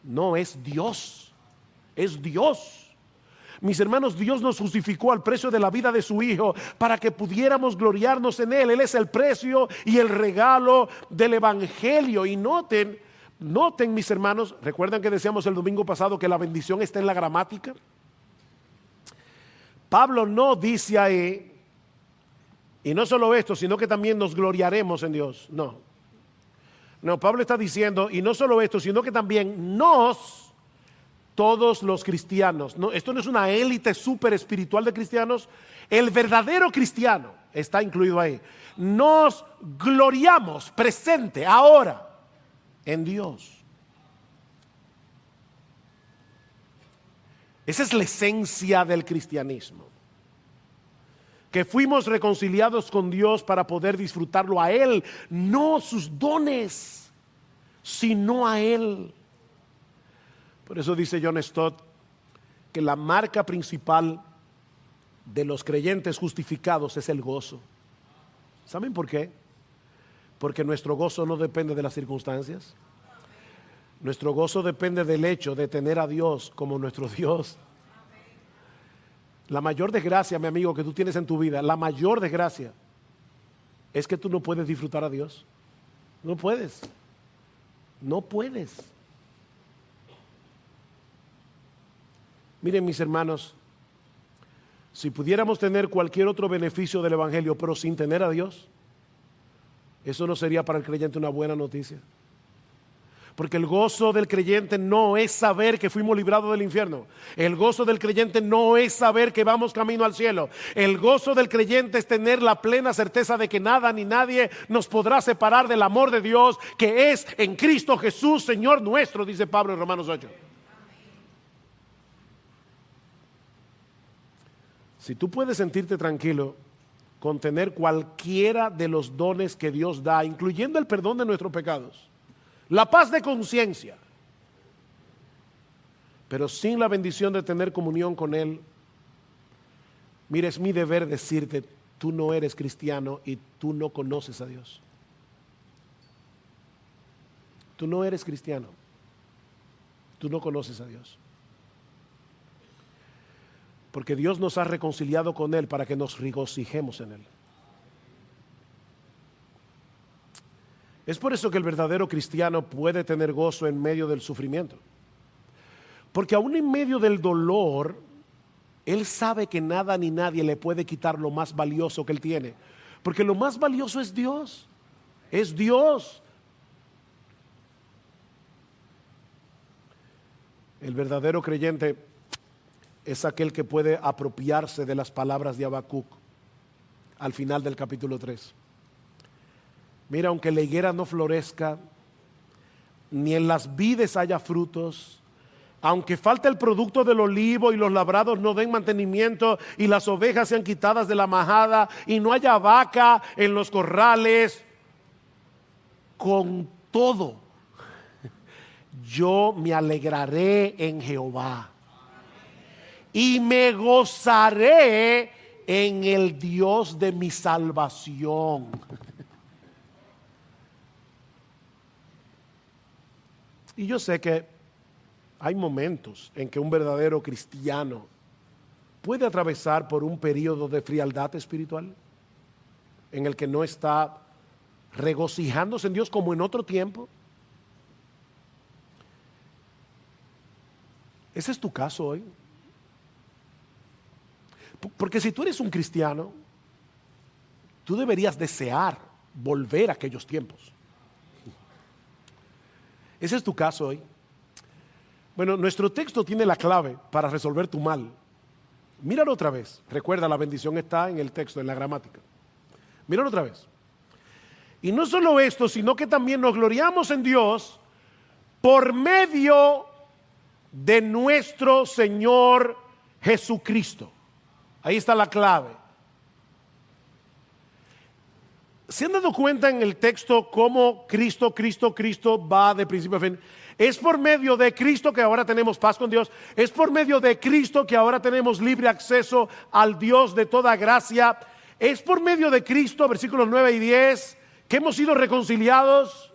No, es Dios. Es Dios. Mis hermanos, Dios nos justificó al precio de la vida de su Hijo para que pudiéramos gloriarnos en Él. Él es el precio y el regalo del Evangelio. Y noten, mis hermanos, ¿recuerdan que decíamos el domingo pasado que la bendición está en la gramática? Pablo no dice ahí, y no solo esto, sino que también nos gloriaremos en Dios. No, Pablo está diciendo, y no solo esto, sino que también todos los cristianos, esto no es una élite súper espiritual de cristianos. El verdadero cristiano está incluido ahí. Nos gloriamos presente, ahora, en Dios. Esa es la esencia del cristianismo. Que fuimos reconciliados con Dios para poder disfrutarlo a Él, no sus dones, sino a Él. Por eso dice John Stott que la marca principal de los creyentes justificados es el gozo. ¿Saben por qué? Porque nuestro gozo no depende de las circunstancias. Nuestro gozo depende del hecho de tener a Dios como nuestro Dios. La mayor desgracia, mi amigo, que tú tienes en tu vida, la mayor desgracia es que tú no puedes disfrutar a Dios. No puedes. No puedes. Miren, mis hermanos, si pudiéramos tener cualquier otro beneficio del Evangelio, pero sin tener a Dios, eso no sería para el creyente una buena noticia. Porque el gozo del creyente no es saber que fuimos librados del infierno. El gozo del creyente no es saber que vamos camino al cielo. El gozo del creyente es tener la plena certeza de que nada ni nadie nos podrá separar del amor de Dios, que es en Cristo Jesús, Señor nuestro, dice Pablo en Romanos 8. Si tú puedes sentirte tranquilo con tener cualquiera de los dones que Dios da, incluyendo el perdón de nuestros pecados, la paz de conciencia, pero sin la bendición de tener comunión con Él, mira, es mi deber decirte, tú no eres cristiano y tú no conoces a Dios. Tú no eres cristiano, tú no conoces a Dios. Porque Dios nos ha reconciliado con Él para que nos regocijemos en Él. Es por eso que el verdadero cristiano puede tener gozo en medio del sufrimiento. Porque aún en medio del dolor, él sabe que nada ni nadie le puede quitar lo más valioso que él tiene. Porque lo más valioso es Dios. Es Dios. El verdadero creyente es aquel que puede apropiarse de las palabras de Habacuc al final del capítulo 3. Mira, aunque la higuera no florezca, ni en las vides haya frutos, aunque falte el producto del olivo y los labrados no den mantenimiento y las ovejas sean quitadas de la majada y no haya vaca en los corrales, con todo, yo me alegraré en Jehová y me gozaré en el Dios de mi salvación. Y yo sé que Hay momentos en que un verdadero cristiano puede atravesar por un periodo de frialdad espiritual, en el que no está regocijándose en Dios como en otro tiempo. ¿Ese es tu caso hoy? Porque si tú eres un cristiano, tú deberías desear volver a aquellos tiempos. ¿Ese es tu caso hoy? Bueno, nuestro texto tiene la clave para resolver tu mal. Míralo otra vez. Recuerda, la bendición está en el texto, en la gramática. Míralo otra vez. Y no solo esto, sino que también nos gloriamos en Dios por medio de nuestro Señor Jesucristo. Ahí está la clave. ¿Se han dado cuenta en el texto cómo Cristo va de principio a fin? Es por medio de Cristo que ahora tenemos paz con Dios. Es por medio de Cristo que ahora tenemos libre acceso al Dios de toda gracia. Es por medio de Cristo, versículos 9 y 10, que hemos sido reconciliados.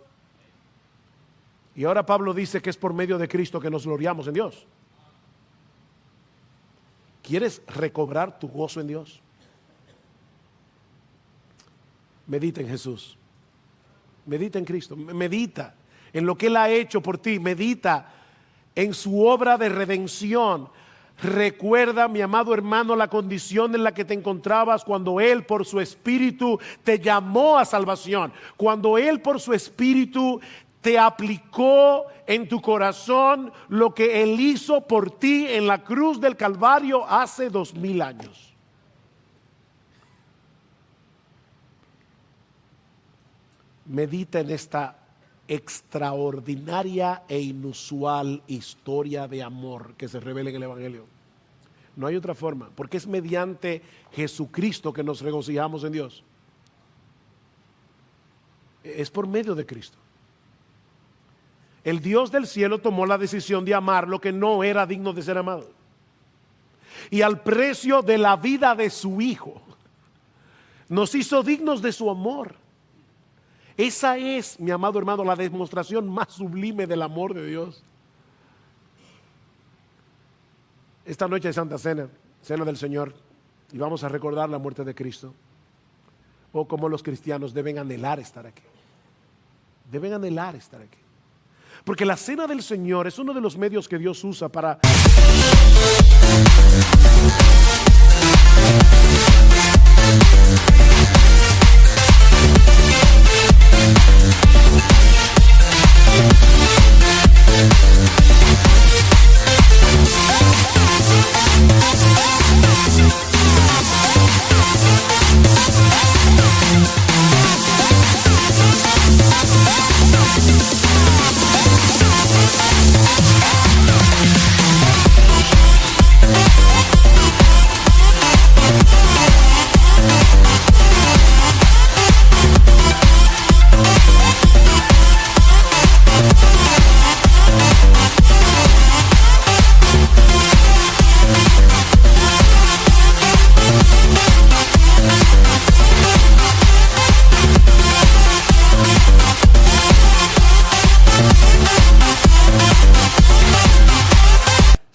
Y ahora Pablo dice que es por medio de Cristo que nos gloriamos en Dios. ¿Quieres recobrar tu gozo en Dios? Medita en Jesús. Medita en Cristo. Medita en lo que Él ha hecho por ti. Medita en su obra de redención. Recuerda, mi amado hermano, la condición en la que te encontrabas cuando Él por su Espíritu te llamó a salvación. Cuando Él por su Espíritu te aplicó en tu corazón lo que Él hizo por ti en la cruz del Calvario hace 2000 años. Medita en esta extraordinaria e inusual historia de amor que se revela en el Evangelio. No hay otra forma, porque es mediante Jesucristo que nos regocijamos en Dios. Es por medio de Cristo. El Dios del cielo tomó la decisión de amar lo que no era digno de ser amado. Y al precio de la vida de su Hijo, nos hizo dignos de su amor. Esa es, mi amado hermano, la demostración más sublime del amor de Dios. Esta noche de Santa Cena, Cena del Señor, y vamos a recordar la muerte de Cristo. O como los cristianos deben anhelar estar aquí. Deben anhelar estar aquí. Porque la Cena del Señor es uno de los medios que Dios usa para...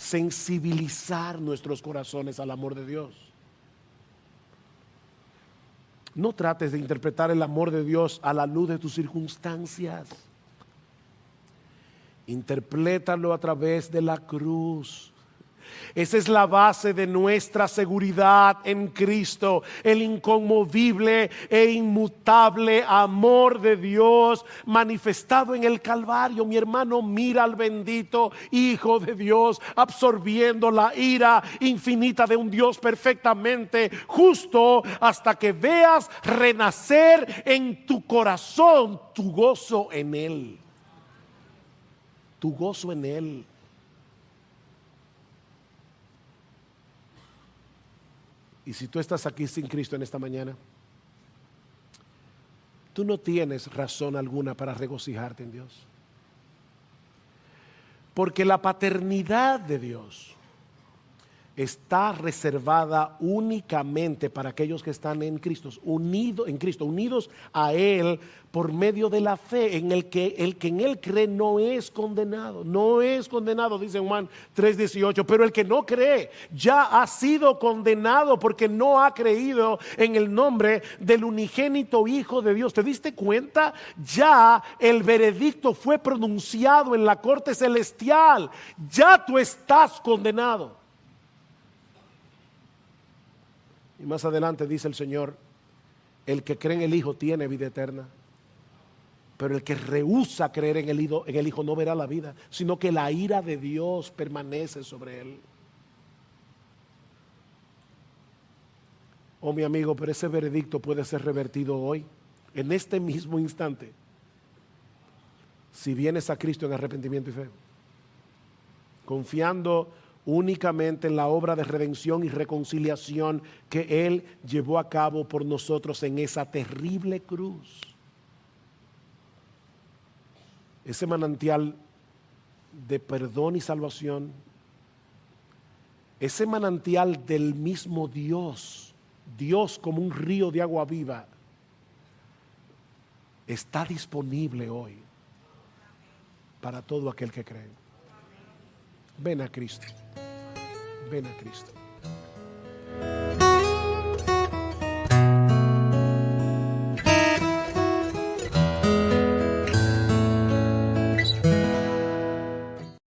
sensibilizar nuestros corazones al amor de Dios. No trates de interpretar el amor de Dios a la luz de tus circunstancias. Interprétalo a través de la cruz. Esa es la base de nuestra seguridad en Cristo, el inconmovible e inmutable amor de Dios manifestado en el Calvario. Mi hermano, mira al bendito Hijo de Dios absorbiendo la ira infinita de un Dios perfectamente justo, hasta que veas renacer en tu corazón tu gozo en Él. Tu gozo en Él. Y si tú estás aquí sin Cristo en esta mañana, tú no tienes razón alguna para regocijarte en Dios. Porque la paternidad de Dios está reservada únicamente para aquellos que están en Cristo, unidos a Él por medio de la fe, en el que en Él cree no es condenado. No es condenado, dice Juan 3:18, pero el que no cree ya ha sido condenado porque no ha creído en el nombre del unigénito Hijo de Dios. ¿Te diste cuenta? Ya el veredicto fue pronunciado en la corte celestial. Ya tú estás condenado. Y más adelante dice el Señor: el que cree en el Hijo tiene vida eterna, pero el que rehúsa creer en el Hijo no verá la vida, sino que la ira de Dios permanece sobre él. Oh, mi amigo, pero ese veredicto puede ser revertido hoy, en este mismo instante, si vienes a Cristo en arrepentimiento y fe, confiando únicamente en la obra de redención y reconciliación que Él llevó a cabo por nosotros en esa terrible cruz. Ese manantial de perdón y salvación, ese manantial del mismo Dios como un río de agua viva, está disponible hoy para todo aquel que cree. Ven a Cristo. Ven a Cristo.